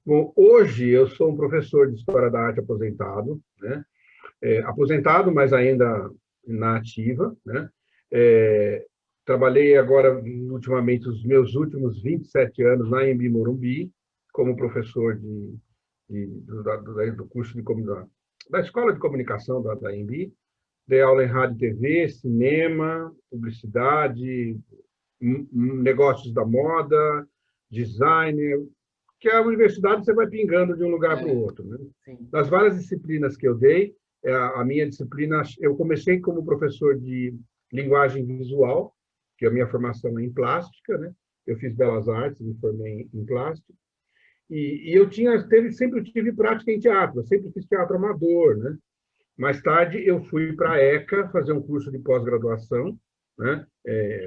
Bom, hoje eu sou um professor de História da Arte aposentado, né? Aposentado, mas ainda na ativa, né? É, Trabalhei agora, ultimamente, os meus últimos 27 anos na Anhembi Morumbi, como professor do curso de da Escola de Comunicação da Anhembi. Dei aula em rádio e TV, cinema, publicidade, negócios da moda, design, que a universidade você vai pingando de um lugar para o outro, né? Sim. Das várias disciplinas que eu dei, a minha disciplina, eu comecei como professor de linguagem visual, que a minha formação é em plástica, né? Eu fiz belas artes, me formei em plástica, e eu sempre tive prática em teatro, eu sempre fiz teatro amador, né? Mais tarde, eu fui para a ECA fazer um curso de pós-graduação, né?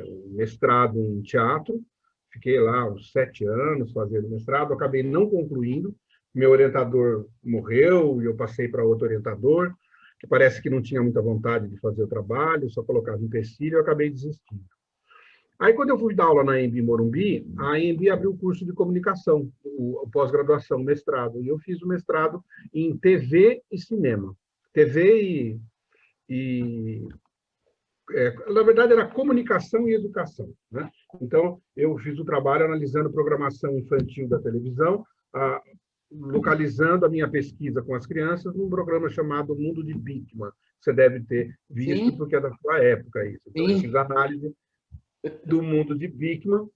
Um mestrado em teatro. Fiquei lá uns 7 anos fazendo mestrado, acabei não concluindo. Meu orientador morreu e eu passei para outro orientador, que parece que não tinha muita vontade de fazer o trabalho, só colocava empecilho e eu acabei desistindo. Aí, quando eu fui dar aula na Anhembi Morumbi, a Anhembi abriu o curso de comunicação, o pós-graduação, o mestrado. E eu fiz o mestrado em TV e cinema. TV na verdade, era comunicação e educação, né? Então, eu fiz o trabalho analisando programação infantil da televisão, localizando a minha pesquisa com as crianças num programa chamado Mundo de Bikman. Você deve ter visto, Sim, porque é da sua época isso. Então, eu sim. fiz análise do Mundo de Bikman,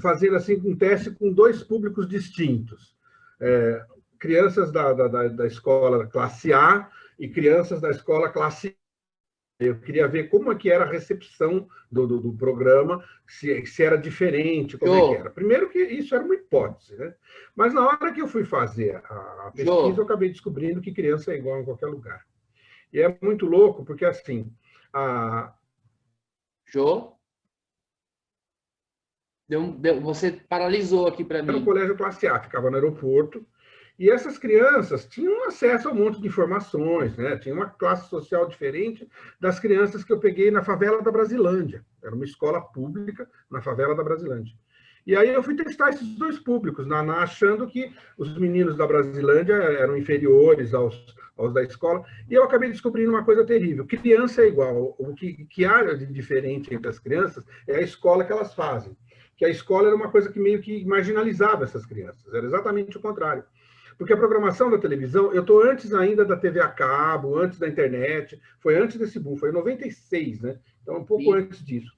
fazendo assim um teste com dois públicos distintos. Crianças da escola classe A e crianças da escola classe B. Eu queria ver como é que era a recepção do programa, se era diferente, como é que era. Primeiro que isso era uma hipótese, né? Mas na hora que eu fui fazer a pesquisa, eu acabei descobrindo que criança é igual em qualquer lugar. E é muito louco, porque assim, Jô? Você paralisou aqui para era o mim. colégio classe A, ficava no aeroporto, e essas crianças tinham acesso a um monte de informações, né? Tinha uma classe social diferente das crianças que eu peguei na favela da Brasilândia. Era uma escola pública na favela da Brasilândia. E aí eu fui testar esses dois públicos, achando que os meninos da Brasilândia eram inferiores aos da escola, e eu acabei descobrindo uma coisa terrível. Criança é igual. O que há de diferente entre as crianças é a escola que elas fazem. Que a escola era uma coisa que meio que marginalizava essas crianças. Era exatamente o contrário. Porque a programação da televisão, eu estou antes ainda da TV a cabo, antes da internet, foi antes desse boom, foi em 96, né? Então, um pouco antes disso.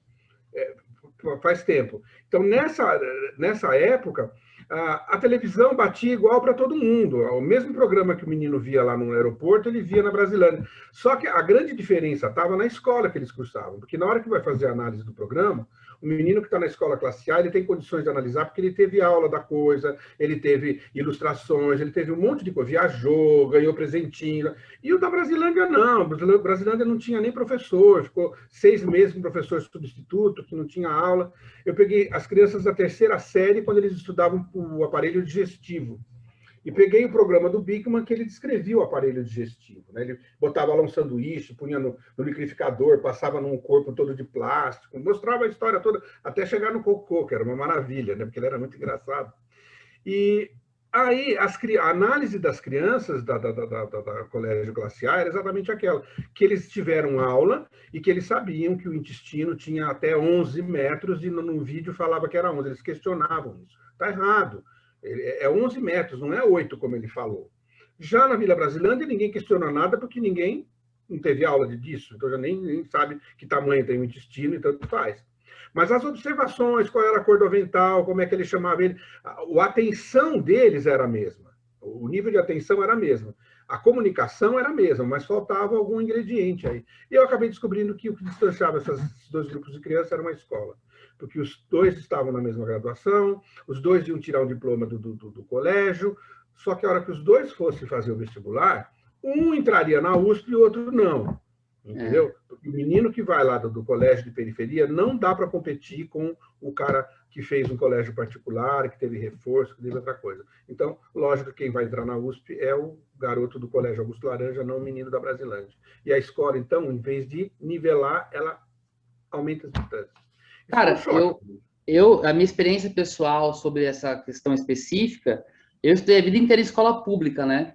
Faz tempo. Então, nessa época, a televisão batia igual para todo mundo. O mesmo programa que o menino via lá no aeroporto, ele via na Brasilândia. Só que a grande diferença estava na escola que eles cursavam, porque na hora que vai fazer a análise do programa, o menino que está na escola classe A, ele tem condições de analisar, porque ele teve aula da coisa, ele teve ilustrações, ele teve um monte de coisa, viajou, ganhou presentinho. E o da Brasilândia, não. O Brasilândia não tinha nem professor, ficou 6 meses com professor substituto, que não tinha aula. Eu peguei as crianças da terceira série, quando eles estudavam o aparelho digestivo. E peguei o programa do Bikman, que ele descrevia o aparelho digestivo, né? Ele botava lá um sanduíche, punha no liquidificador, passava num corpo todo de plástico, mostrava a história toda, até chegar no cocô, que era uma maravilha, né? Porque ele era muito engraçado. E aí, a análise das crianças da Colégio Classe A era exatamente aquela, que eles tiveram aula e que eles sabiam que o intestino tinha até 11 metros e no vídeo falava que era 11. Eles questionavam isso. Está errado. É 11 metros, não é 8, como ele falou. Já na Vila Brasilândia, ninguém questiona nada, porque ninguém não teve aula disso, então já nem sabe que tamanho tem o intestino e tanto faz. Mas as observações, qual era a cor do avental, como é que ele chamava ele, a atenção deles era a mesma. O nível de atenção era a mesma. A comunicação era a mesma, mas faltava algum ingrediente aí. E eu acabei descobrindo que o que distanciava esses dois grupos de crianças era uma escola. Porque os dois estavam na mesma graduação, os dois iam tirar um diploma do colégio, só que a hora que os dois fossem fazer o vestibular, um entraria na USP e o outro não. Entendeu? Porque o menino que vai lá do colégio de periferia não dá para competir com o cara que fez um colégio particular, que teve reforço, que teve outra coisa. Então, lógico que quem vai entrar na USP é o garoto do Colégio Augusto Laranja, não o menino da Brasilândia. E a escola, então, em vez de nivelar, ela aumenta as distâncias. Isso foi um Cara, choque. A minha experiência pessoal sobre essa questão específica, eu estudei a vida inteira em escola pública, né?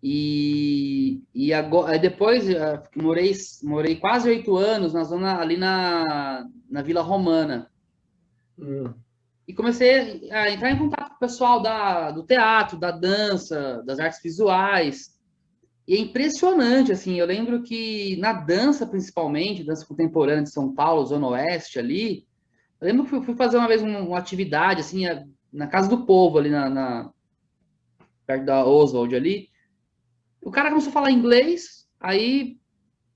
E agora, aí depois morei quase 8 anos na zona ali na Vila Romana. Hum. E comecei a entrar em contato com o pessoal do teatro, da dança, das artes visuais. E é impressionante, assim, eu lembro que na dança, principalmente, dança contemporânea de São Paulo, Zona Oeste ali, eu lembro que fui fazer uma vez uma atividade, assim, na Casa do Povo, ali perto da Oswald ali. O cara começou a falar inglês, aí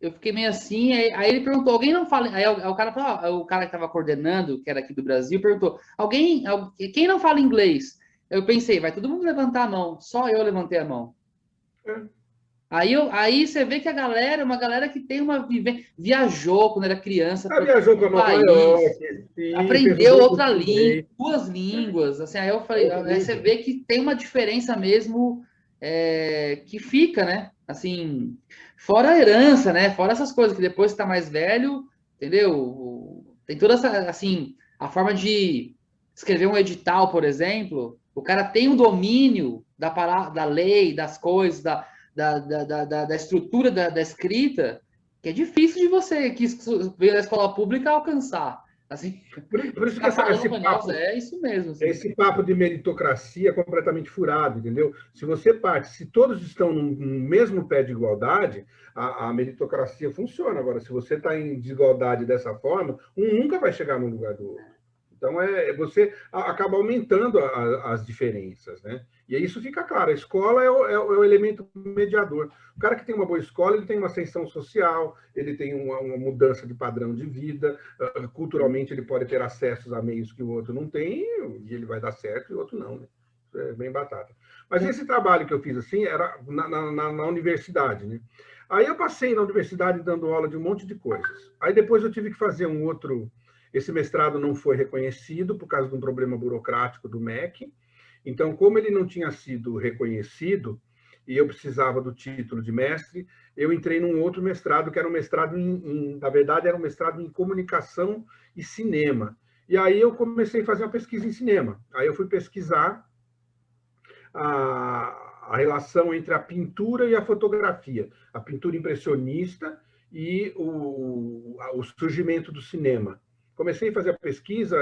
eu fiquei meio assim, aí ele perguntou, alguém não fala... Aí o cara falou, o cara que estava coordenando, que era aqui do Brasil, perguntou, quem não fala inglês? Eu pensei, vai todo mundo levantar a mão, só eu levantei a mão. É. Aí você vê que a galera é uma galera que tem uma vivência, viajou quando era criança para Viajou para o Nova país, York, sim, fez um aprendeu curso outra de língua, inglês. 2 línguas, assim, aí eu É falei, outro aí você nível. vê que tem uma diferença mesmo que fica, né? Assim, fora a herança, né? Fora essas coisas que depois que tá mais velho, entendeu? Tem toda essa, assim, a forma de escrever um edital, por exemplo, o cara tem um domínio da lei, das coisas, da estrutura da escrita, que é difícil de você, que veio da escola pública, alcançar. Assim, Por isso que ficar falando, eu falei, nossa, é isso mesmo. Assim. esse papo de meritocracia é completamente furado, entendeu? Se todos estão no mesmo pé de igualdade, a meritocracia funciona. Agora, se você está em desigualdade dessa forma, um nunca vai chegar no lugar do outro. Então, você acaba aumentando as diferenças, né? E aí isso fica claro. A escola é o elemento mediador. O cara que tem uma boa escola, ele tem uma ascensão social, ele tem uma mudança de padrão de vida, culturalmente ele pode ter acessos a meios que o outro não tem, e ele vai dar certo e o outro não, né? Isso é bem batata. Mas esse trabalho que eu fiz assim era na universidade, né? Aí eu passei na universidade dando aula de um monte de coisas. Aí depois eu tive que fazer um outro. Esse mestrado não foi reconhecido por causa de um problema burocrático do MEC. Então, como ele não tinha sido reconhecido e eu precisava do título de mestre, eu entrei num outro mestrado, que era um mestrado na verdade, era um mestrado em comunicação e cinema. E aí eu comecei a fazer uma pesquisa em cinema. Aí eu fui pesquisar a relação entre a pintura e a fotografia, a pintura impressionista e o surgimento do cinema. Comecei a fazer a pesquisa,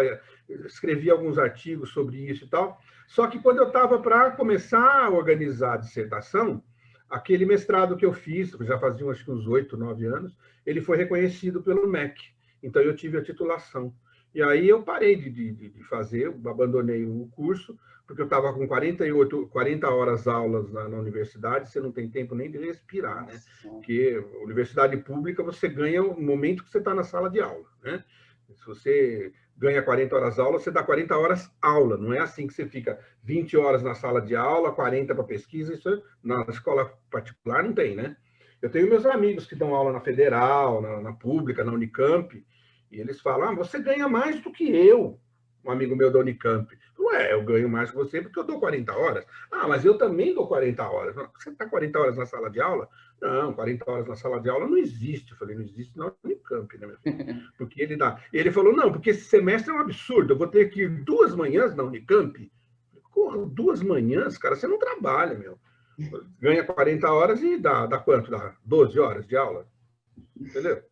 escrevi alguns artigos sobre isso e tal. Só que quando eu estava para começar a organizar a dissertação, aquele mestrado que eu fiz, já fazia acho que uns 8, 9 anos, ele foi reconhecido pelo MEC. Então eu tive a titulação. E aí eu parei de fazer, abandonei o curso, porque eu estava com 40 horas aulas na universidade, você não tem tempo nem de respirar, né? Porque universidade pública você ganha no momento que você está na sala de aula, né? Se você ganha 40 horas aula, você dá 40 horas aula. Não é assim que você fica 20 horas na sala de aula, 40 para pesquisa. Isso na escola particular não tem, né? Eu tenho meus amigos que dão aula na Federal, na Pública, na Unicamp, e eles falam, você ganha mais do que eu, um amigo meu da Unicamp. Ué, eu ganho mais que você porque eu dou 40 horas. Mas eu também dou 40 horas. Você está 40 horas na sala de aula? Não, 40 horas na sala de aula não existe. Eu falei, não existe na Unicamp, né, meu filho? Porque ele dá. Ele falou, não, porque esse semestre é um absurdo. Eu vou ter que ir 2 manhãs na Unicamp. Porra, 2 manhãs, cara, você não trabalha, meu. Ganha 40 horas e dá quanto? Dá 12 horas de aula? Entendeu?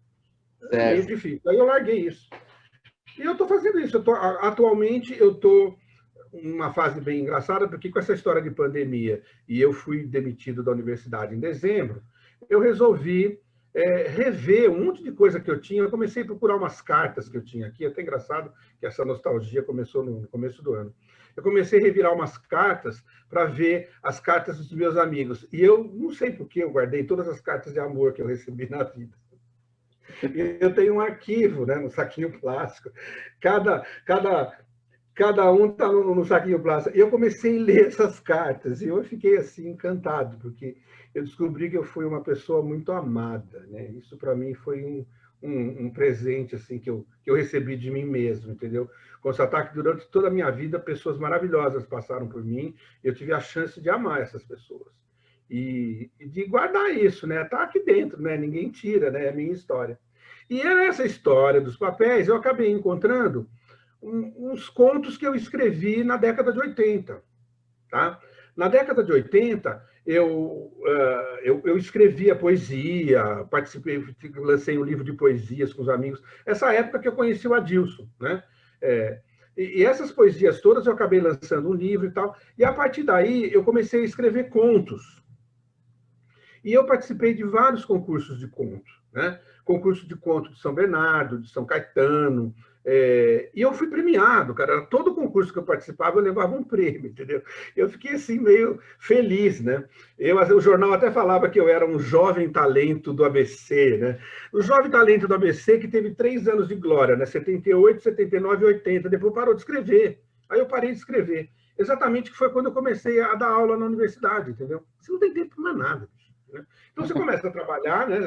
É meio difícil. Aí eu larguei isso. E eu estou fazendo isso. Atualmente, eu estou uma fase bem engraçada, porque com essa história de pandemia, e eu fui demitido da universidade em dezembro, eu resolvi rever um monte de coisa que eu tinha. Eu comecei a procurar umas cartas que eu tinha aqui, até engraçado que essa nostalgia começou no começo do ano. Eu comecei a revirar umas cartas para ver as cartas dos meus amigos. E eu não sei por que eu guardei todas as cartas de amor que eu recebi na vida. Eu tenho um arquivo, né, no saquinho plástico. Cada um está no saquinho plástico. Eu comecei a ler essas cartas e eu fiquei assim encantado, porque eu descobri que eu fui uma pessoa muito amada, né? Isso para mim foi um presente assim que eu recebi de mim mesmo, entendeu? Constatar que durante toda a minha vida pessoas maravilhosas passaram por mim, e eu tive a chance de amar essas pessoas. E de guardar isso, né? Tá aqui dentro, né? Ninguém tira, né? É a minha história. E nessa história dos papéis, eu acabei encontrando uns contos que eu escrevi na década de 80. Tá? Na década de 80, eu escrevia poesia, participei, lancei um livro de poesias com os amigos. Essa época que eu conheci o Adilson, né? E essas poesias todas eu acabei lançando um livro e tal. E a partir daí eu comecei a escrever contos. E eu participei de vários concursos de conto, né? Concurso de conto de São Bernardo, de São Caetano, e eu fui premiado, cara. Todo concurso que eu participava, eu levava um prêmio, entendeu? Eu fiquei assim meio feliz, né? O jornal até falava que eu era um jovem talento do ABC, né? O jovem talento do ABC que teve 3 anos de glória, né? 78, 79 e 80. Depois parou de escrever. Aí eu parei de escrever. Exatamente que foi quando eu comecei a dar aula na universidade, entendeu? Você não tem tempo para nada. Né? Então você começa a trabalhar, né?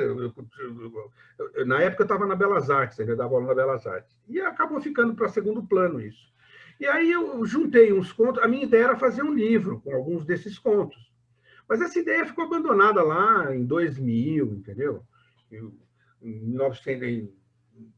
Na época eu estava na Belas Artes, eu dava aula na Belas Artes, e acabou ficando para segundo plano isso. E aí eu juntei uns contos, a minha ideia era fazer um livro com alguns desses contos, mas essa ideia ficou abandonada lá em 2000, entendeu? Em 1900,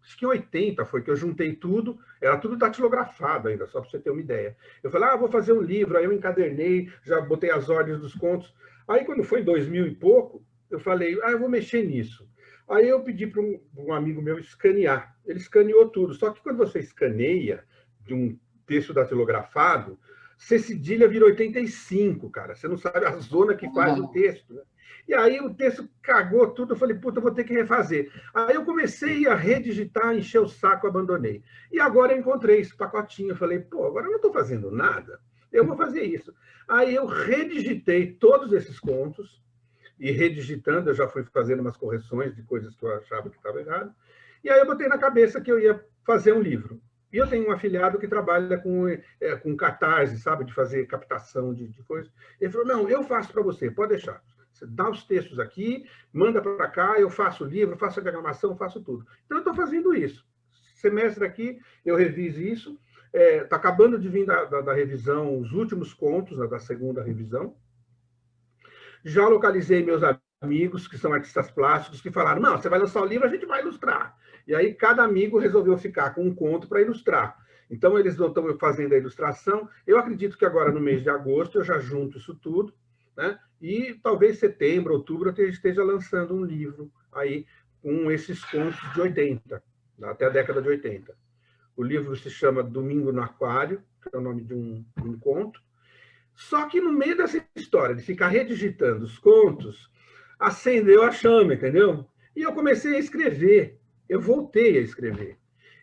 acho que em 80 foi que eu juntei tudo, era tudo datilografado ainda, só para você ter uma ideia. Eu falei, vou fazer um livro, aí eu encadernei, já botei as ordens dos contos. Aí, quando foi em 2000 e pouco, eu falei, eu vou mexer nisso. Aí eu pedi para um amigo meu escanear. Ele escaneou tudo. Só que quando você escaneia de um texto datilografado, C cedilha vira 85, cara. Você não sabe a zona que faz o texto. Né? E aí o texto cagou tudo. Eu falei, puta, eu vou ter que refazer. Aí eu comecei a redigitar, encher o saco, abandonei. E agora eu encontrei esse pacotinho. Eu falei, pô, agora eu não estou fazendo nada. Eu vou fazer isso. Aí eu redigitei todos esses contos, e redigitando, eu já fui fazendo umas correções de coisas que eu achava que estava errado, e aí eu botei na cabeça que eu ia fazer um livro. E eu tenho um afilhado que trabalha com catarse, sabe, de fazer captação de coisas. Ele falou, não, eu faço para você, pode deixar. Você dá os textos aqui, manda para cá, eu faço o livro, faço a diagramação, faço tudo. Então, eu estou fazendo isso. Semestre aqui, eu reviso isso. Está acabando de vir da revisão os últimos contos, né, da segunda revisão. Já localizei meus amigos, que são artistas plásticos, que falaram, não, você vai lançar o livro, a gente vai ilustrar. E aí cada amigo resolveu ficar com um conto para ilustrar. Então, eles estão fazendo a ilustração. Eu acredito que agora, no mês de agosto, eu já junto isso tudo, né? E talvez setembro, outubro, eu esteja lançando um livro aí com esses contos de 80, até a década de 80. O livro se chama Domingo no Aquário, que é o nome de um conto. Só que no meio dessa história de ficar redigitando os contos, acendeu a chama, entendeu? E eu comecei a escrever. Eu voltei a escrever.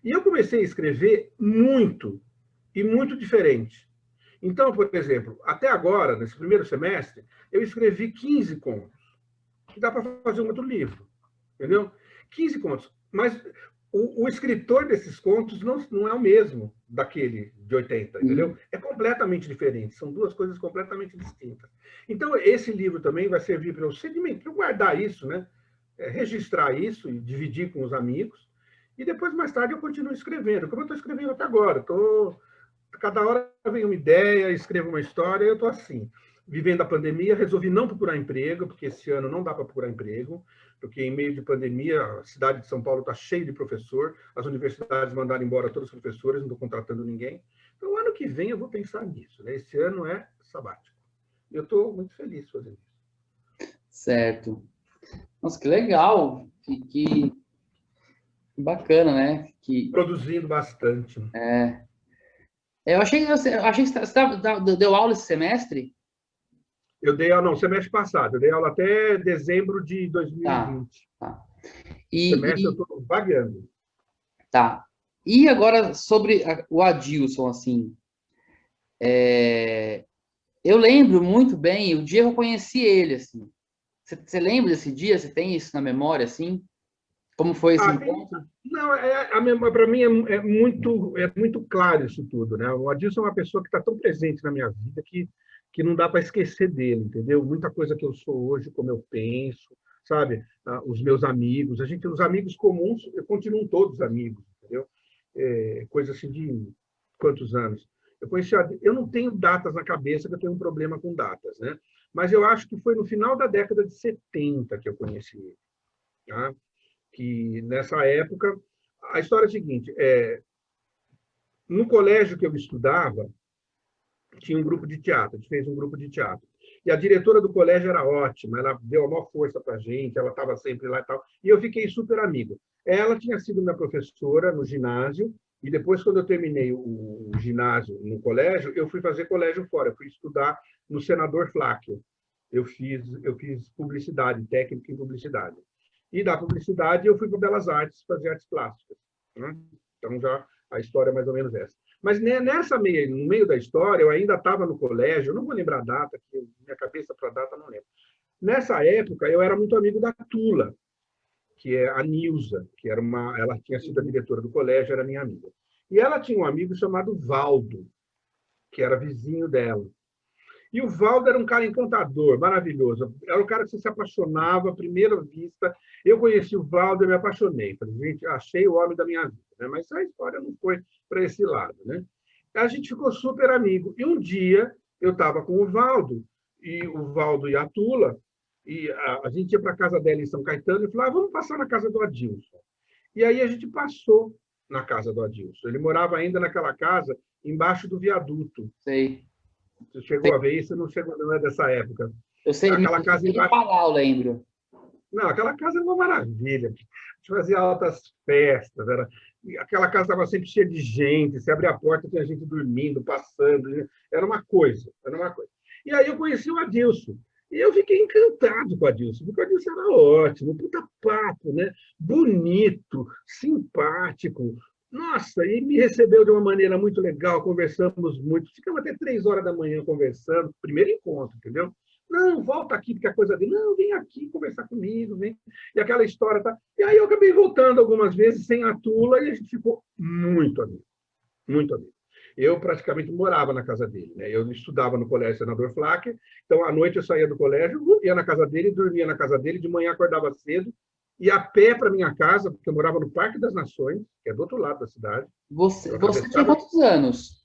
E eu comecei a escrever muito, e muito diferente. Então, por exemplo, até agora, nesse primeiro semestre, eu escrevi 15 contos. Que dá para fazer um outro livro, entendeu? 15 contos. Mas o escritor desses contos não é o mesmo daquele de 80, entendeu? É completamente diferente, são duas coisas completamente distintas. Então, esse livro também vai servir para eu guardar isso, né? Registrar isso e dividir com os amigos, e depois, mais tarde, eu continuo escrevendo, como eu estou escrevendo até agora. Cada hora vem uma ideia, escrevo uma história, e eu estou assim. Vivendo a pandemia, resolvi não procurar emprego, porque esse ano não dá para procurar emprego, porque em meio de pandemia, a cidade de São Paulo está cheia de professor, as universidades mandaram embora todos os professores, não estou contratando ninguém. Então, ano que vem eu vou pensar nisso. Né? Esse ano é sabático. Eu estou muito feliz fazendo isso. Certo. Nossa, que legal. Que bacana, né? Produzindo bastante. Eu achei que você deu aula esse semestre? Eu dei aula, não, semestre passado. Eu dei aula até dezembro de 2020. Tá. Semestre eu estou vagueando. Tá. E agora sobre o Adilson, assim. Eu lembro muito bem o dia que eu conheci ele, assim. Você lembra desse dia? Você tem isso na memória, assim? Como foi esse encontro? Não, para mim é muito claro isso tudo, né? O Adilson é uma pessoa que está tão presente na minha vida que não dá para esquecer dele, entendeu? Muita coisa que eu sou hoje, como eu penso, sabe? Os meus amigos, os amigos comuns, continuam todos amigos, entendeu? Coisa assim de quantos anos? Eu não tenho datas na cabeça, que eu tenho um problema com datas, né? Mas eu acho que foi no final da década de 70 que eu conheci ele, tá? Que nessa época, a história é a seguinte, No colégio que eu estudava, tinha um grupo de teatro, a gente fez um grupo de teatro. E a diretora do colégio era ótima, ela deu a maior força para a gente, ela estava sempre lá e tal, e eu fiquei super amigo. Ela tinha sido minha professora no ginásio, e depois, quando eu terminei o ginásio no colégio, eu fui fazer colégio fora, eu fui estudar no Senador Flávio. Eu fiz publicidade, técnica em publicidade. E da publicidade eu fui para Belas Artes, fazer artes plásticas. Né? Então, já a história é mais ou menos essa. Mas no meio da história, eu ainda estava no colégio, eu não vou lembrar a data, porque minha cabeça para a data não lembro. Nessa época, eu era muito amigo da Tula, que é a Nilza, ela tinha sido a diretora do colégio, era minha amiga. E ela tinha um amigo chamado Valdo, que era vizinho dela. E o Valdo era um cara encantador, maravilhoso. Era um cara que você se apaixonava à primeira vista. Eu conheci o Valdo e me apaixonei. Falei, gente, achei o homem da minha vida. Né? Mas a história não foi para esse lado. Né? A gente ficou super amigo. E um dia eu estava com o Valdo e a Tula, e a gente ia para a casa dela em São Caetano e falou, vamos passar na casa do Adilson. E aí a gente passou na casa do Adilson. Ele morava ainda naquela casa, embaixo do viaduto. Sei. Você chegou a ver isso? Não chegou, não é dessa época. Eu sei, aquela casa embaixo... falar, eu lembro. Não, aquela casa era uma maravilha. A gente fazia altas festas. Aquela casa estava sempre cheia de gente. Você abria a porta, tinha gente dormindo, passando. Era uma coisa. E aí eu conheci o Adilson. E eu fiquei encantado com o Adilson, porque o Adilson era ótimo, puta papo, né? Bonito, simpático. Nossa, e me recebeu de uma maneira muito legal, conversamos muito, ficamos até 3 horas da manhã conversando, primeiro encontro, entendeu? Não, volta aqui, porque a coisa dele, não, vem aqui conversar comigo, vem. E aquela história, tá? E aí eu acabei voltando algumas vezes sem a Tula e a gente ficou muito amigo, muito amigo. Eu praticamente morava na casa dele, né? Eu estudava no Colégio Senador Flávio, então à noite eu saía do colégio, ia na casa dele, dormia na casa dele, de manhã acordava cedo, ia a pé para minha casa, porque eu morava no Parque das Nações, que é do outro lado da cidade. Você tinha quantos anos?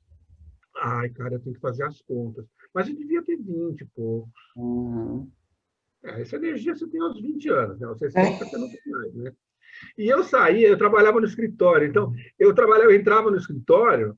Ai, cara, eu tenho que fazer as contas. Mas eu devia ter 20 e poucos. Essa energia você tem aos 20 anos, né? Aos 60 você não tem mais, né? E eu saía, eu trabalhava no escritório, então eu entrava no escritório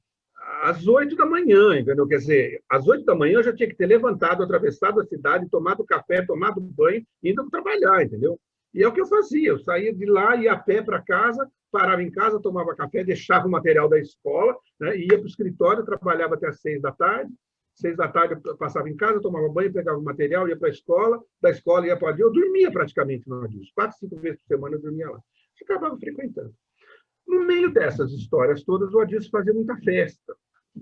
às 8 da manhã, entendeu? Quer dizer, às 8 da manhã eu já tinha que ter levantado, atravessado a cidade, tomado café, tomado banho, indo trabalhar, entendeu? E é o que eu fazia, eu saía de lá, ia a pé para casa, parava em casa, tomava café, deixava o material da escola, né? Ia para o escritório, trabalhava até às 6 da tarde. 6 da tarde eu passava em casa, tomava banho, pegava o material, ia para a escola, da escola ia para o Adilson. Eu dormia praticamente no Adilson, 4, 5 vezes por semana eu dormia lá. Acabava frequentando. No meio dessas histórias todas, o Adilson fazia muita festa.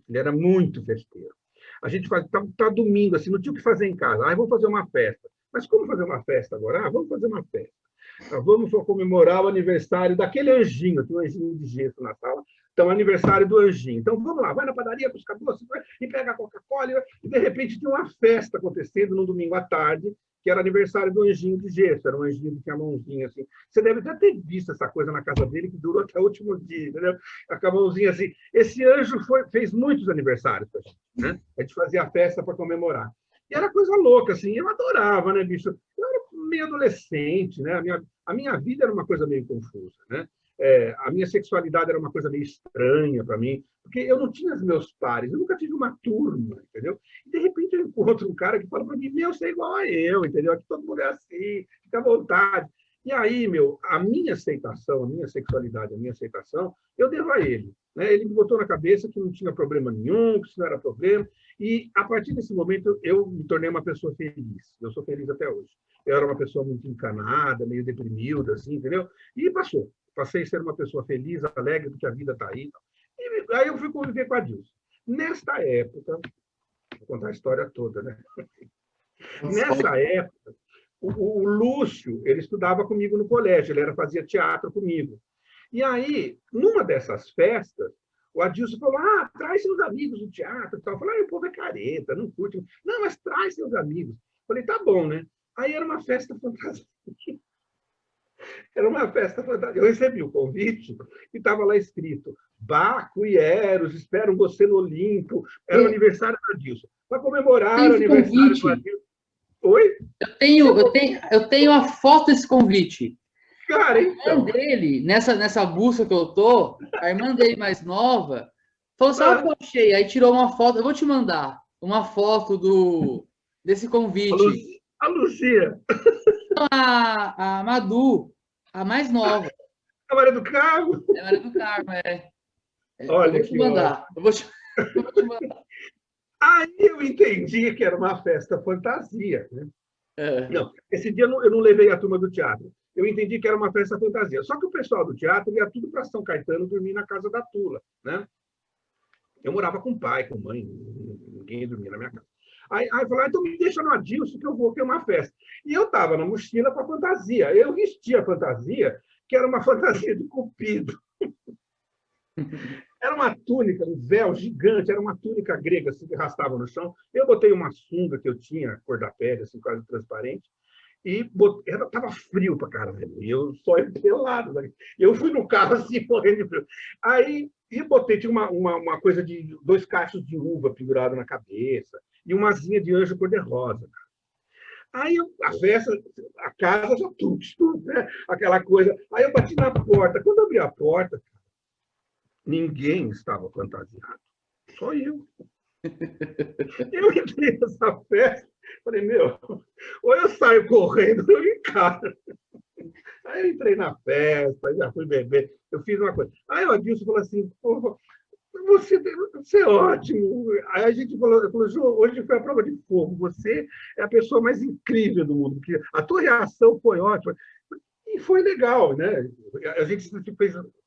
Ele era muito festeiro. A gente fazia, tá domingo, assim, não tinha o que fazer em casa. Vamos fazer uma festa. Mas como fazer uma festa agora? Vamos fazer uma festa. Vamos comemorar o aniversário daquele anjinho, tem um anjinho de gesso na sala, então aniversário do anjinho. Então vamos lá, vai na padaria buscar doce e pega a Coca-Cola, e de repente tem uma festa acontecendo no domingo à tarde, que era aniversário do anjinho de gesso, era um anjinho que tinha a mãozinha assim. Você deve até ter visto essa coisa na casa dele, que durou até o último dia, entendeu? Com a mãozinha assim. Esse anjo fez muitos aniversários pra gente, né? A gente fazia a festa para comemorar. E era coisa louca, assim, eu adorava, né, bicho? Eu era meio adolescente, né? A minha vida era uma coisa meio confusa, né? A minha sexualidade era uma coisa meio estranha para mim, porque eu não tinha os meus pares, eu nunca tive uma turma, entendeu? E de repente eu encontro um cara que fala para mim, você é igual a eu, entendeu? Aqui todo mundo é assim, fica à vontade. E aí, a minha aceitação, a minha sexualidade, a minha aceitação, eu devo a ele. Né? Ele me botou na cabeça que não tinha problema nenhum, que isso não era problema. E, a partir desse momento, eu me tornei uma pessoa feliz. Eu sou feliz até hoje. Eu era uma pessoa muito encanada, meio deprimida, assim, entendeu? E passou. Passei a ser uma pessoa feliz, alegre, porque a vida está aí. E aí eu fui conviver com a Dilson. Nesta época, vou contar a história toda, né? Nessa época, o Lúcio, ele estudava comigo no colégio, ele fazia teatro comigo. E aí, numa dessas festas, o Adilson falou, traz seus amigos do teatro e tal. Eu falei, o povo é careta, não curte. Não, mas traz seus amigos. Eu falei, tá bom, né? Aí era uma festa fantástica. Era uma festa fantástica. Eu recebi o convite e estava lá escrito, Baco e Eros esperam você no Olimpo. Era o aniversário do Adilson. Para comemorar o aniversário do Adilson. Oi? Eu tenho a foto desse convite. Cara, então. A irmã dele, nessa busca que eu tô, a irmã dele mais nova Falou, sabe o que eu achei? Aí tirou uma foto, eu vou te mandar uma foto desse convite. A Lucia, A Madu, a mais nova, a Maria do Carmo. é a Maria do Carmo, Eu vou Olha te que ótimo. mandar. Eu vou te mandar. Aí eu entendi que era uma festa fantasia, né? É. Não, esse dia eu não levei a turma do teatro. Eu entendi que era uma festa fantasia. Só que o pessoal do teatro ia tudo para São Caetano dormir na casa da Tula, né? Eu morava com pai, com mãe, ninguém dormia na minha casa. Aí falou, então me deixa no Adilson que eu vou ter uma festa. E eu estava na mochila com a fantasia. Eu vestia a fantasia, que era uma fantasia de Cupido. Era uma túnica, um véu gigante, era uma túnica grega, assim, que arrastava no chão. Eu botei uma sunga que eu tinha, cor da pele, assim, quase transparente, e estava frio para caralho. E eu só ia pelado. Né? Eu fui no carro assim, morrendo de frio. Aí, e botei, tinha uma coisa de 2 cachos de uva pendurado na cabeça, e uma asinha de anjo cor-de-rosa. Aí a festa, a casa já tudo, né? Aquela coisa. Aí eu bati na porta. Quando eu abri a porta, ninguém estava fantasiado. Só eu. Eu entrei nessa festa, falei, meu, ou eu saio correndo ou eu encaro. Aí eu entrei na festa, já fui beber, eu fiz uma coisa. Aí o Adilson falou assim, pô, você é ótimo. Aí a gente falou, Ju, hoje foi a prova de fogo, você é a pessoa mais incrível do mundo, porque a tua reação foi ótima. E foi legal, né? A gente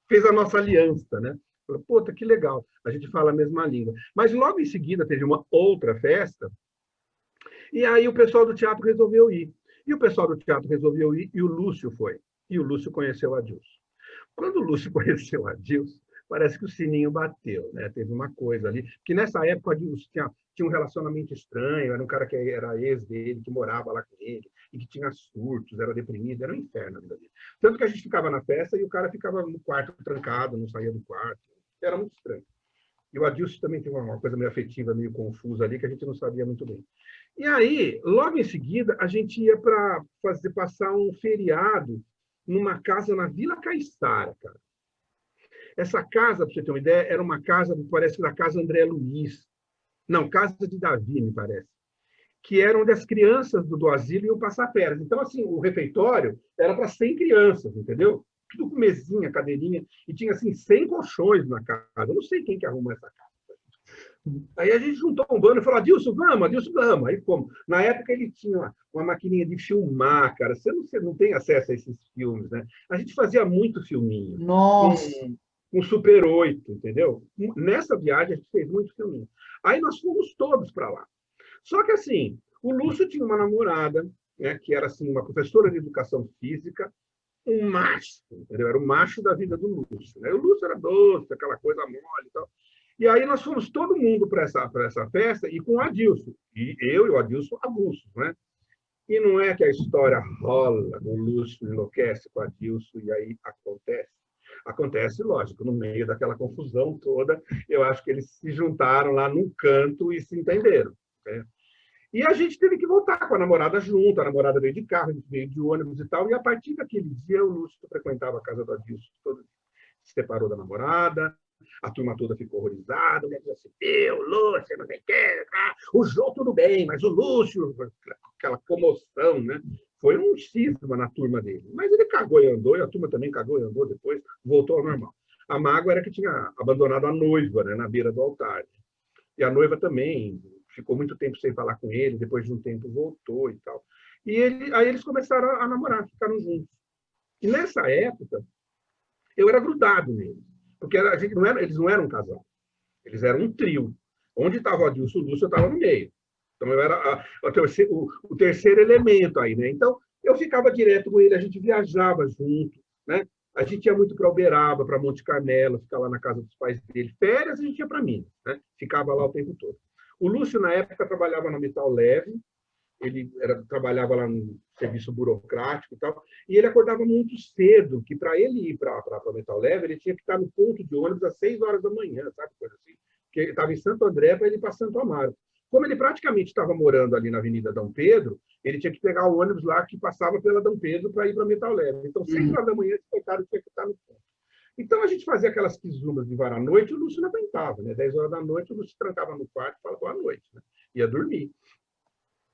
fez a nossa aliança, né? Falou, puta, que legal, a gente fala a mesma língua. Mas logo em seguida teve uma outra festa, e aí o pessoal do teatro resolveu ir. E o pessoal do teatro resolveu ir, e o Lúcio foi. E o Lúcio conheceu o Adilson. Quando o Lúcio conheceu o Adilson, parece que o sininho bateu, né? Teve uma coisa ali. Que nessa época o Adilson tinha um relacionamento estranho, era um cara que era ex dele, que morava lá com ele, e que tinha surtos, era deprimido, era um inferno a vida dele. Tanto que a gente ficava na festa e o cara ficava no quarto trancado, não saía do quarto. Era muito estranho. E o Adilson também tem uma coisa meio afetiva, meio confusa ali, que a gente não sabia muito bem. E aí, logo em seguida, a gente ia para passar um feriado numa casa na Vila Caiçara, cara. Essa casa, para você ter uma ideia, era uma casa, parece que da casa André Luiz. Não, casa de Davi, me parece. Que era onde as crianças do asilo iam passar férias. Então, assim, o refeitório era para 100 crianças, entendeu? Tudo com mesinha, cadeirinha, e tinha, assim, 100 colchões na casa. Eu não sei quem que arrumou essa casa. Aí a gente juntou um bando e falou, Adilson, vamos. Aí como? Na época ele tinha uma maquininha de filmar, cara. Você não tem acesso a esses filmes, né? A gente fazia muito filminho. Nossa! Com Super 8, entendeu? Nessa viagem a gente fez muito filminho. Aí nós fomos todos para lá. Só que assim, o Lúcio tinha uma namorada, né, que era assim, uma professora de educação física, um macho, entendeu? Era o macho da vida do Lúcio. Né? O Lúcio era doce, aquela coisa mole e tal. E aí nós fomos todo mundo para essa festa e com o Adilson. E eu e o Adilson avulsos, né? E não é que a história rola, o Lúcio enlouquece com o Adilson e aí acontece. Acontece, lógico, no meio daquela confusão toda, eu acho que eles se juntaram lá num canto e se entenderam. Né? E a gente teve que voltar com a namorada junto, a namorada veio de carro, a gente veio de ônibus e tal, e a partir daquele dia o Lúcio frequentava a casa do Adilson, se separou da namorada, a turma toda ficou horrorizada, né? Assim, Lúcio, não sei o quê, o João tudo bem, mas o Lúcio, aquela comoção, né? Foi um cisma na turma dele. Mas ele cagou e andou, e a turma também cagou e andou depois, voltou ao normal. A mágoa era que tinha abandonado a noiva, né, na beira do altar. E a noiva também ficou muito tempo sem falar com ele, depois de um tempo voltou e tal. E aí eles começaram a namorar, ficaram juntos. E nessa época, eu era grudado neles, porque eles não eram um casal, eles eram um trio. Onde estava o Adilson, o Lúcio estava no meio. Então, eu era o terceiro elemento aí, né? Então, eu ficava direto com ele, a gente viajava junto, né? A gente ia muito para Uberaba, para Monte Carmelo, ficar lá na casa dos pais dele. Férias, a gente ia para Minas, né? Ficava lá o tempo todo. O Lúcio, na época, trabalhava na Metal Leve, ele trabalhava lá no serviço burocrático e tal, e ele acordava muito cedo, que para ele ir para a Metal Leve, ele tinha que estar no ponto de ônibus às 6 horas da manhã, sabe? Coisa assim. Porque ele estava em Santo André para ele ir para Santo Amaro. Como ele praticamente estava morando ali na Avenida Dom Pedro, ele tinha que pegar o ônibus lá que passava pela Dom Pedro para ir para a Metal Leve. Então, 6 horas da manhã, esse coitado tinha que estar no ponto. Então, a gente fazia aquelas quizumbas de vara à noite e o Lúcio não aguentava, né? 10 horas da noite, o Lúcio trancava no quarto e falava boa noite, né? Ia dormir.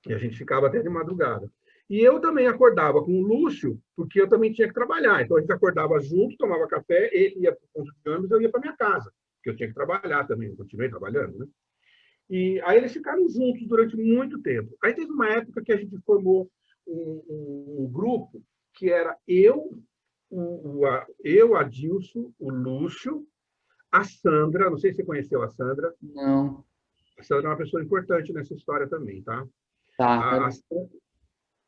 E a gente ficava até de madrugada. E eu também acordava com o Lúcio, porque eu também tinha que trabalhar. Então, a gente acordava junto, tomava café, ele ia para o ponto de ônibus, eu ia para minha casa, porque eu tinha que trabalhar também, eu continuei trabalhando, né? E aí eles ficaram juntos durante muito tempo. Aí teve uma época que a gente formou um grupo que era eu, Adilson, o Lúcio, a Sandra, não sei se você conheceu a Sandra. Não. A Sandra é uma pessoa importante nessa história também, tá? Tá, A,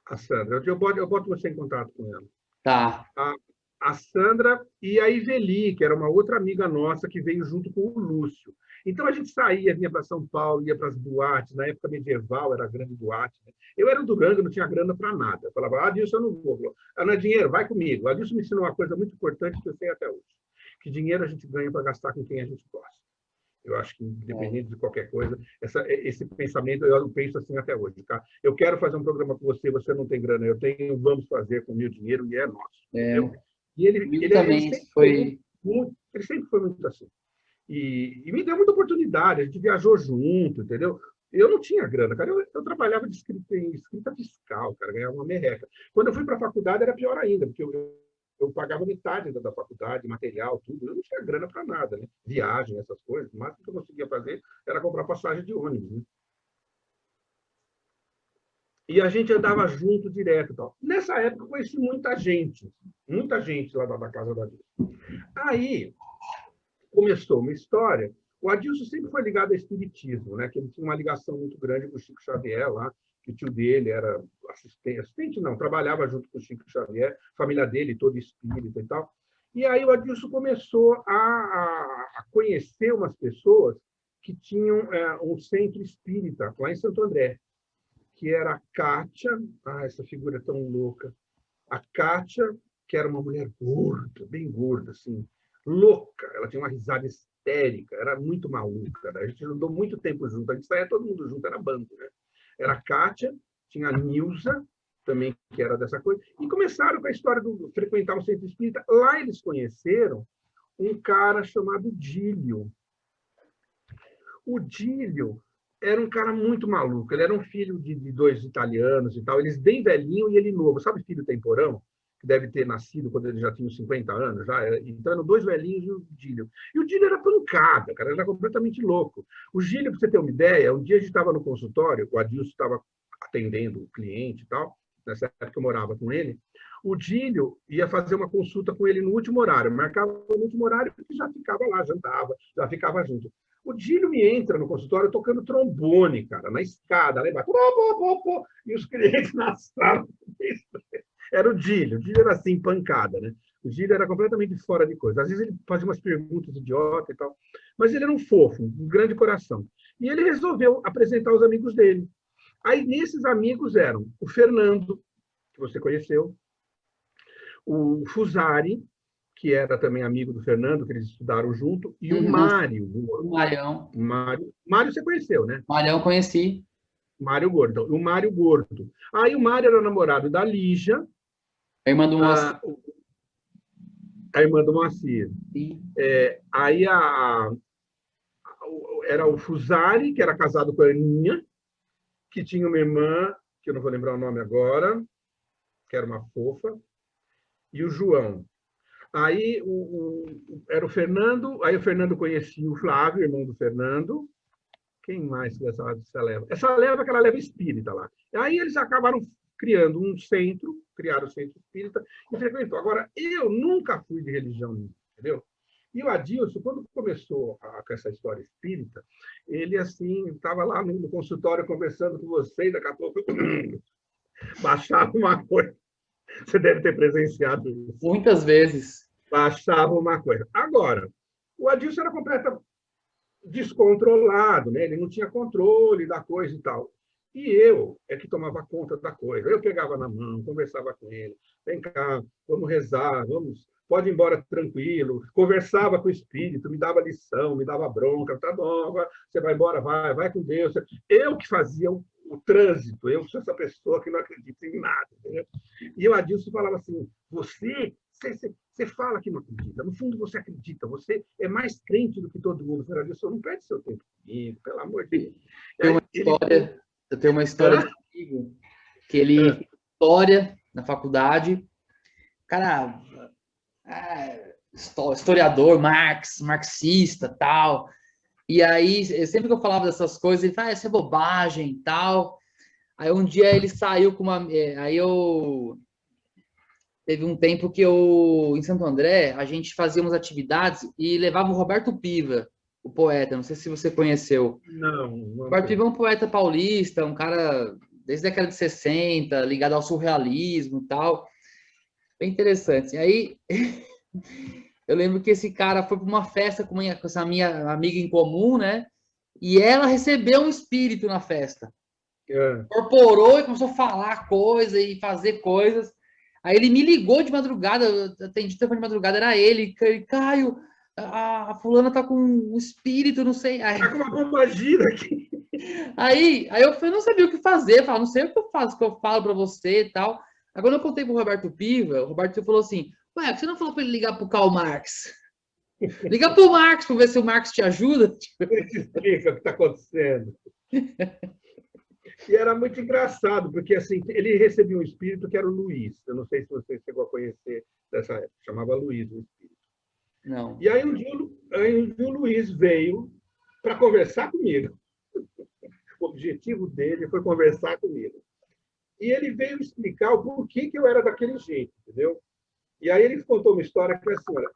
a Sandra, eu boto você em contato com ela. tá. A Sandra e a Iveli, que era uma outra amiga nossa que veio junto com o Lúcio. Então, a gente saía, vinha para São Paulo, ia para as boates. Na época medieval, era a grande boate. Né? Eu era do Durango, não tinha grana para nada. Eu falava, Adilson, eu não vou. Falou, não é dinheiro, vai comigo. Adilson me ensinou uma coisa muito importante que eu sei até hoje. Que dinheiro a gente ganha para gastar com quem a gente gosta. Eu acho que, independente de qualquer coisa, esse pensamento, eu penso assim até hoje. Tá? Eu quero fazer um programa com você, você não tem grana, eu tenho, vamos fazer com o meu dinheiro e é nosso. Entendeu? E ele sempre foi muito assim. E me deu muita oportunidade, a gente viajou junto, entendeu? Eu não tinha grana, cara. Eu trabalhava de escrita fiscal, cara, ganhava uma merreca. Quando eu fui para a faculdade era pior ainda, porque eu pagava metade da faculdade, material, tudo. Eu não tinha grana para nada, né? Viagem, essas coisas. O máximo que eu conseguia fazer era comprar passagem de ônibus, né? E a gente andava junto direto e tal. Nessa época eu conheci muita gente lá da casa da Adilson. Aí começou uma história. O Adilson sempre foi ligado ao espiritismo, né? Que ele tinha uma ligação muito grande com o Chico Xavier lá, que o tio dele era assistente não, trabalhava junto com o Chico Xavier, família dele toda espírita e tal. E aí o Adilson começou a conhecer umas pessoas que tinham um centro espírita lá em Santo André, que era a Kátia, essa figura é tão louca, a Kátia, que era uma mulher gorda, bem gorda, assim, louca, ela tinha uma risada histérica, era muito maluca, né? A gente andou muito tempo junto, a gente saía todo mundo junto, era bando, né? Era a Kátia, tinha a Nilza, também, que era dessa coisa, e começaram com a história do frequentar um centro espírita. Lá eles conheceram um cara chamado Dílio. O Dílio era um cara muito maluco, ele era um filho de 2 italianos e tal, eles bem velhinho e ele novo, sabe filho temporão? Que deve ter nascido quando ele já tinha uns 50 anos, já. Então, eram 2 velhinhos e o Dílio. E o Dílio era pancada, cara, era completamente louco. O Dílio, para você ter uma ideia, um dia a gente estava no consultório, o Adilson estava atendendo o cliente e tal, nessa época eu morava com ele, o Dílio ia fazer uma consulta com ele no último horário, marcava no último horário, porque já ficava lá, jantava, já ficava junto. O Dílio me entra no consultório tocando trombone, cara, na escada, lá embaixo, e os clientes na sala. Era o Dílio era assim, pancada, né? O Dílio era completamente fora de coisa. Às vezes ele fazia umas perguntas idiotas e tal, mas ele era um fofo, um grande coração. E ele resolveu apresentar os amigos dele. Aí, nesses amigos eram o Fernando, que você conheceu, o Fusari, que era também amigo do Fernando, que eles estudaram junto, e o Mário. O Marião. Mário você conheceu, né? Marião conheci. Mário Gordo. O Mário Gordo. Aí o Mário era namorado da Lígia. A irmã do Moacir. A irmã do Moacir. Aí era o Fusari, que era casado com a Aninha, que tinha uma irmã, que eu não vou lembrar o nome agora, que era uma fofa, e o João. Aí era o Fernando, aí o Fernando conhecia o Flávio, irmão do Fernando. Quem mais dessa leva? Essa leva que ela leva espírita lá. Aí eles acabaram criando um centro, criaram o centro espírita e frequentou. Agora, eu nunca fui de religião, entendeu? E o Adilson, quando começou com essa história espírita, ele, assim, estava lá no consultório conversando com você e daqui a pouco baixava uma coisa. Você deve ter presenciado isso. Muitas vezes. Baixava uma coisa. Agora, o Adilson era completamente descontrolado, né? Ele não tinha controle da coisa e tal. E eu é que tomava conta da coisa. Eu pegava na mão, conversava com ele. Vem cá, vamos rezar, pode ir embora tranquilo. Conversava com o espírito, me dava lição, me dava bronca. Tá bom, agora você vai embora, vai com Deus. Eu que fazia o trânsito, eu sou essa pessoa que não acredita em nada. Entendeu? E o Adilson falava assim, você você fala que não acredita, no fundo você acredita, você é mais crente do que todo mundo. Eu disse, não perde seu tempo comigo, pelo amor de Deus. Eu tenho uma história de Hã? um amigo que ele fez história na faculdade, cara, historiador, marxista, tal. E aí, sempre que eu falava dessas coisas, ele fala, isso é bobagem, tal. Aí um dia ele saiu com uma. Aí eu. Teve um tempo que eu, em Santo André, a gente fazia umas atividades e levava o Roberto Piva, o poeta. Não sei se você conheceu. Não, O não Roberto Piva tem. é um poeta paulista, um cara desde a década de 60, ligado ao surrealismo e tal. Bem interessante. E aí, eu lembro que esse cara foi para uma festa com essa minha amiga em comum, né? E ela recebeu um espírito na festa. É. Incorporou e começou a falar coisa e fazer coisas. Aí ele me ligou de madrugada, eu atendi telefone de madrugada, era ele, Caio, a fulana tá com um espírito, não sei. Tá com uma bomba gira aqui. Aí eu não sabia o que fazer, falava, não sei o que eu faço, o que eu falo para você e tal. Agora eu contei pro Roberto Piva, o Roberto Piva falou assim, ué, por que você não falou para ele ligar pro Karl Marx? Liga pro Marx para ver se o Marx te ajuda. Ele te explica o que está acontecendo. E era muito engraçado, porque assim, ele recebia um espírito que era o Luiz. Eu não sei se você chegou a conhecer dessa época, chamava Luiz o espírito. Não. E aí um dia o Luiz veio para conversar comigo. O objetivo dele foi conversar comigo. E ele veio explicar o porquê que eu era daquele jeito, entendeu? E aí ele contou uma história que assim, olha,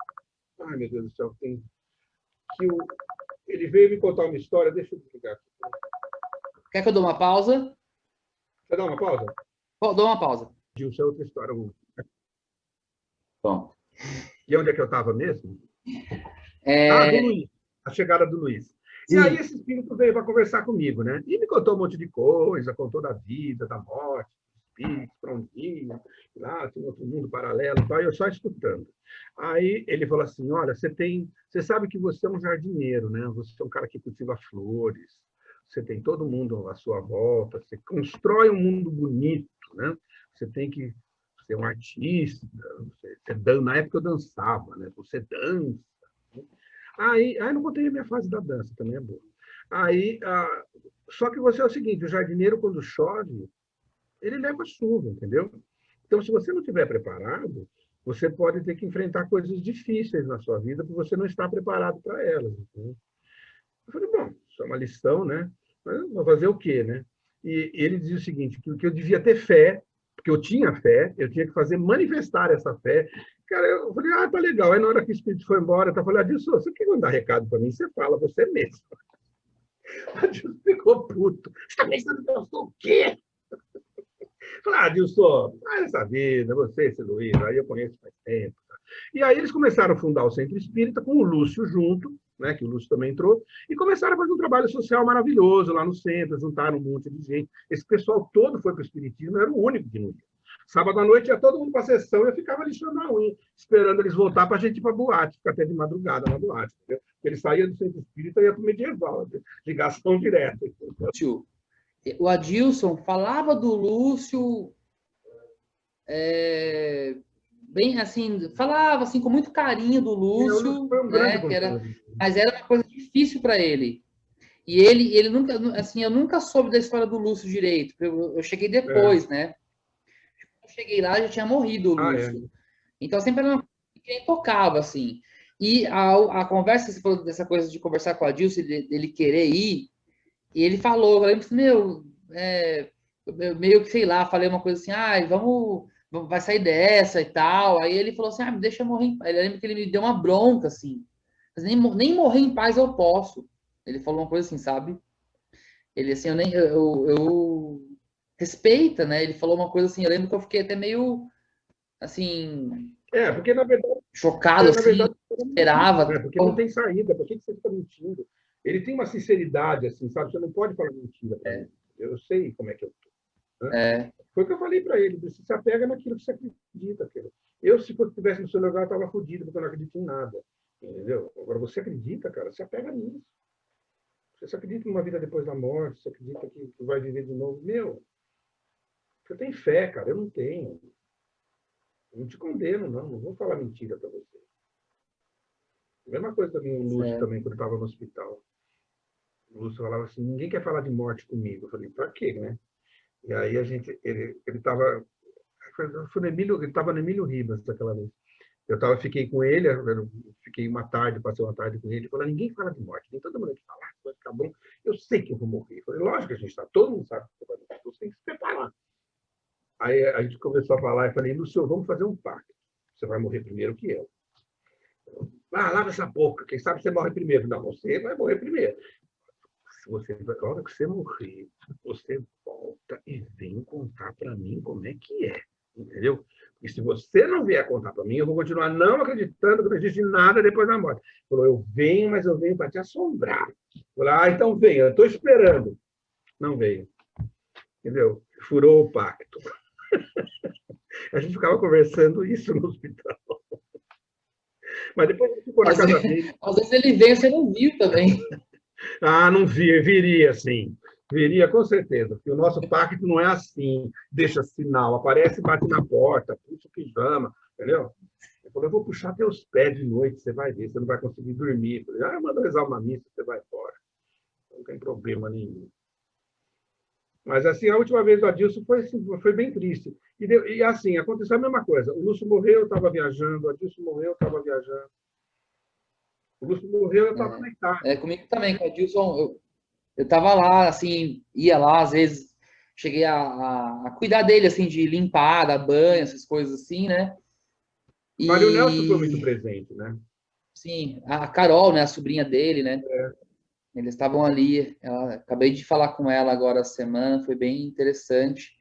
ai meu Deus do céu, ele veio me contar uma história, deixa eu explicar aqui. Quer que eu dou uma pausa? Você dá uma pausa? Dou uma pausa. Isso é outra história. Bom. E onde é que eu estava mesmo? Do É, Luiz, a chegada do Luiz. E aí sim, esse espírito veio para conversar comigo, né? E me contou um monte de coisa, contou da vida, da morte, dos espíritos, para onde iam, lá tinha outro mundo paralelo, e tal, e eu só escutando. Aí ele falou assim, olha, você sabe que você é um jardineiro, né? Você é um cara que cultiva flores, você tem todo mundo à sua volta, você constrói um mundo bonito, né? Você tem que ser um artista, na época eu dançava, né? Você dança. Aí não contei a minha fase da dança, também é boa. Aí, só que você é o seguinte, o jardineiro, quando chove, ele leva chuva, entendeu? Então, se você não estiver preparado, você pode ter que enfrentar coisas difíceis na sua vida, porque você não está preparado para elas. Entendeu? Eu falei, bom, isso é uma lição, né? Mas vou fazer o quê, né? E ele dizia o seguinte, que eu devia ter fé, porque eu tinha fé, eu tinha que fazer manifestar essa fé. Cara, eu falei, tá legal. Aí na hora que o espírito foi embora, eu falei, Adilson, você quer mandar recado para mim? Você fala, você mesmo. Adilson ficou puto. Você está pensando que eu sou o quê? Eu falei, Adilson, essa vida, você, esse Luiz, aí eu conheço faz tempo. E aí eles começaram a fundar o Centro Espírita com o Lúcio junto, né, que o Lúcio também entrou, e começaram a fazer um trabalho social maravilhoso lá no centro, juntaram um monte de gente. Esse pessoal todo foi para o Espiritismo, era o único que não ia. Sábado à noite ia todo mundo para a sessão e eu ficava lixando a unha, esperando eles voltar para a gente ir para a boate, ficar até de madrugada na boate. Entendeu? Ele saía do Centro Espírita e ia para o medieval, ligação direta. Lúcio. O Adilson falava do Lúcio bem assim, falava assim com muito carinho do O Lúcio Lúcio, foi um grande né? Que era, conselheiro. mas era uma coisa difícil para ele. E ele nunca, assim, eu nunca soube da história do Lúcio direito. Eu cheguei É. depois, né? Eu cheguei lá, já tinha morrido o É. Lúcio. Então sempre era uma coisa que ele tocava, assim. E a conversa, você falou dessa coisa de conversar com a Dilce, dele querer ir, e ele falou, eu lembro assim, eu meio que, sei lá, falei uma coisa assim, vai sair dessa e tal. Aí ele falou assim, me deixa eu morrer em paz. Eu lembro que ele me deu uma bronca, assim. Mas nem morrer em paz eu posso. Ele falou uma coisa assim, sabe? Ele, assim, eu respeita, né? Ele falou uma coisa assim, eu lembro que eu fiquei até meio, assim, Porque chocado, na assim, verdade, esperava. né? Porque não tem saída. Por que você fica mentindo? Ele tem uma sinceridade, assim, sabe? Você não pode falar mentira para mim. Eu sei como é que eu estou. Né? É, Foi o que eu falei para ele. Você se apega naquilo que você acredita. Eu, se estivesse no seu lugar, eu estava fodido, porque eu não acredito em nada. Entendeu? Agora, você acredita, cara, se apega nisso. Você acredita numa vida depois da morte, você acredita que vai viver de novo. Meu, você tem fé, cara, eu não tenho. Não te condeno, não vou falar mentira para você. A mesma coisa também o Lúcio, Certo. também, quando estava no hospital. O Lúcio falava assim, ninguém quer falar de morte comigo. Eu falei, para quê, né? E aí ele estava... Ele estava no Emílio Ribas daquela vez. Fiquei com ele, fiquei uma tarde, passei uma tarde com ele, ele falou, ninguém fala de morte, tem todo mundo que falar, vai ficar bom, eu sei que eu vou morrer. Eu falei, lógico que a gente está, todo mundo sabe que você vai morrer, você tem que se preparar. Aí a gente começou a falar, e falei, Lúcio, vamos fazer um pacto, você vai morrer primeiro que eu. Lava essa boca, quem sabe você morre primeiro. Não, você vai morrer primeiro. A hora que você morrer, você volta e vem contar para mim como é que é. Entendeu? E se você não vier contar para mim, eu vou continuar não acreditando que não existe nada depois da morte. Ele falou, eu venho, mas eu venho para te assombrar. Eu falei, então venha, eu estou esperando. Não veio. Entendeu? Furou o pacto. A gente ficava conversando isso no hospital. Mas depois ele ficou na casa dele. Às vezes ele vem e você não viu também. Não viria sim. Viria com certeza, porque o nosso pacto não é assim, deixa sinal, aparece, bate na porta, puxa o pijama, entendeu? Ele falou, eu vou puxar teus pés de noite, você vai ver, você não vai conseguir dormir. Eu falei, manda rezar uma missa, você vai embora. Não tem problema nenhum. Mas, assim, a última vez do Adilson foi bem triste. E, assim, aconteceu a mesma coisa. O Lúcio morreu, eu estava viajando, o Adilson morreu, eu estava viajando. O Lúcio morreu, eu estava na Itália. Comigo também, com o Edilson, eu tava lá, assim, ia lá, às vezes cheguei a cuidar dele, assim, de limpar, dar banho, essas coisas assim, né? Mário Nelson foi muito E, presente, né? sim, a Carol, né, a sobrinha dele, né? Eles estavam ali, acabei de falar com ela agora a semana, foi bem interessante.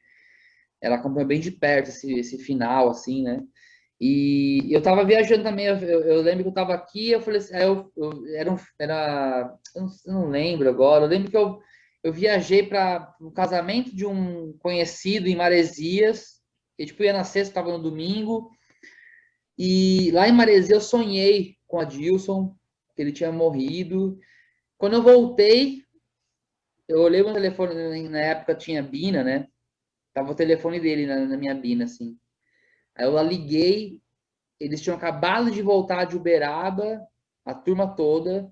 Ela acompanhou bem de perto esse final, assim, né? E eu tava viajando também, eu lembro que eu tava aqui, eu falei assim, eu não lembro agora, eu lembro que eu viajei para o casamento de um conhecido em Maresias, que tipo ia na sexta, tava no domingo, e lá em Maresias eu sonhei com a Dilson, que ele tinha morrido. Quando eu voltei, eu olhei o meu telefone, na época tinha Bina, né? Tava o telefone dele na minha Bina, assim. Aí eu lá liguei, eles tinham acabado de voltar de Uberaba, a turma toda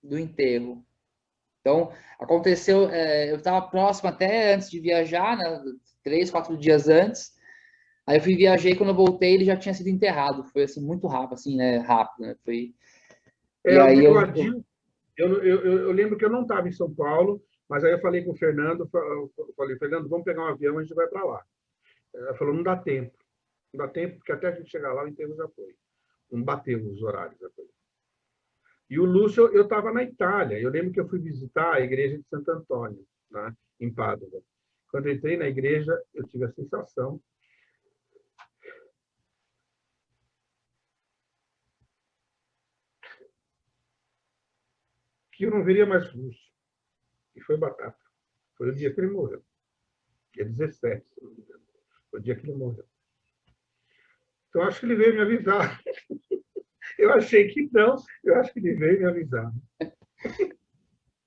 do enterro. Então, aconteceu, eu estava próximo até antes de viajar, né, 3, 4 dias antes. Aí eu fui viajei, quando eu voltei, ele já tinha sido enterrado. Foi assim, muito rápido, assim, né? Rápido, né? Foi... E aí O Adilson, eu lembro que eu não estava em São Paulo, mas aí eu falei com o Fernando, eu falei, Fernando, vamos pegar um avião, a gente vai para lá. Ele falou, não dá tempo. Não dá tempo, porque até a gente chegar lá, o enterro já foi. Não bateu os horários. Já foi. E o Lúcio, eu estava na Itália. Eu lembro que eu fui visitar a igreja de Santo Antônio, né, em Pádua. Quando eu entrei na igreja, eu tive a sensação que eu não veria mais Lúcio. E foi batata. Foi o dia que ele morreu. Dia 17, se não me engano. Foi o dia que ele morreu. Então, acho que ele veio me avisar. Eu achei que não, eu acho que ele veio me avisar.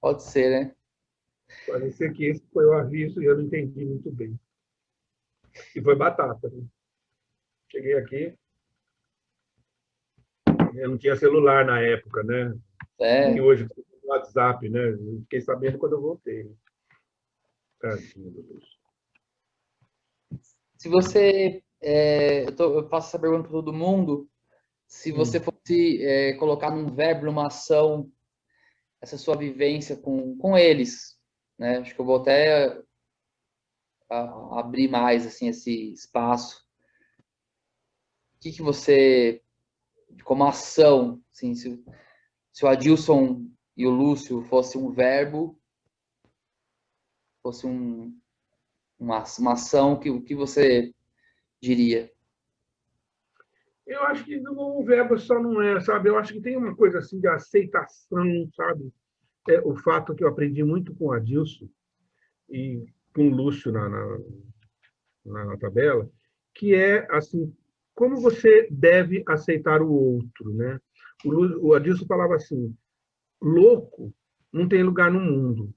pode ser, né? Pode ser que esse foi o aviso e eu não entendi muito bem. E foi batata. Né? Cheguei aqui, eu não tinha celular na época, né? Nem É, hoje com o WhatsApp, né? Eu fiquei sabendo quando eu voltei. Tadinho do Lúcio. se você, eu faço essa pergunta para todo mundo, se você fosse colocar num verbo, numa ação, essa sua vivência com eles, né? Acho que eu vou até abrir mais assim esse espaço. O que que você, como ação, assim, se o Adilson e o Lúcio fosse um verbo, fosse uma ação, o que você diria? Eu acho que o verbo só não é, sabe? Eu acho que tem uma coisa assim de aceitação, sabe? O fato que eu aprendi muito com o Adilson e com o Lúcio na tabela, que é assim, como você deve aceitar o outro, né? O Adilson falava assim, louco não tem lugar no mundo.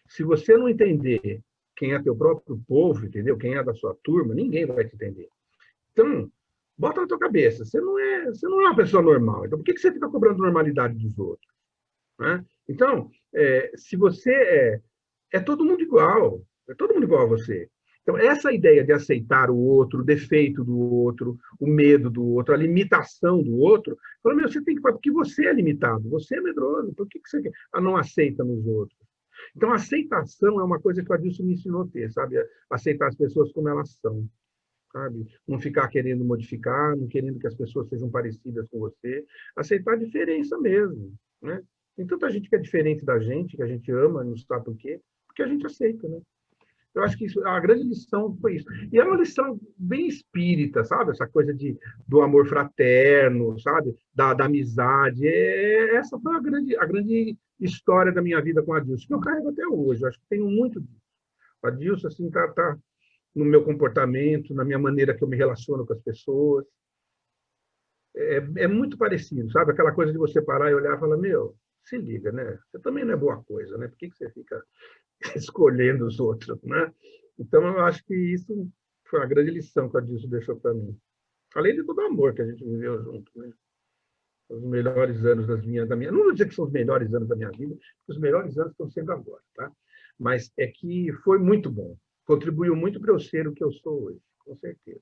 Se você não entender quem é teu próprio povo, entendeu? Quem é da sua turma, ninguém vai te entender. Então, bota na tua cabeça, você não é uma pessoa normal, então por que você fica cobrando normalidade dos outros? Né? Então, se você é todo mundo igual, é todo mundo igual a você. Então, essa ideia de aceitar o outro, o defeito do outro, o medo do outro, a limitação do outro, fala, meu, você tem que falar, porque você é limitado, você é medroso, por que você não aceita nos outros? Então, a aceitação é uma coisa que o Adilson me ensinou a ter, sabe? Aceitar as pessoas como elas são, sabe? Não ficar querendo modificar, não querendo que as pessoas sejam parecidas com você. Aceitar a diferença mesmo, né? Tem tanta gente que é diferente da gente, que a gente ama, não sabe por quê, porque a gente aceita, né? Eu acho que isso, a grande lição foi isso. E é uma lição bem espírita, sabe? Essa coisa do amor fraterno, sabe? Da amizade. Essa foi a grande história da minha vida com a Dilson, que eu carrego até hoje. Eu acho que tenho muito disso. A Dilson, assim, tá no meu comportamento, na minha maneira que eu me relaciono com as pessoas. É muito parecido, sabe? Aquela coisa de você parar e olhar e falar, meu, se liga, né? Você também não é boa coisa, né? Por que você fica escolhendo os outros, né? Então, eu acho que isso foi a grande lição que a Dilson deixou para mim. Além de todo o amor que a gente viveu junto, né? Os melhores anos da minha. Não vou dizer que são os melhores anos da minha vida, porque os melhores anos estão sendo agora, tá? Mas é que foi muito bom. Contribuiu muito para eu ser o que eu sou hoje, com certeza.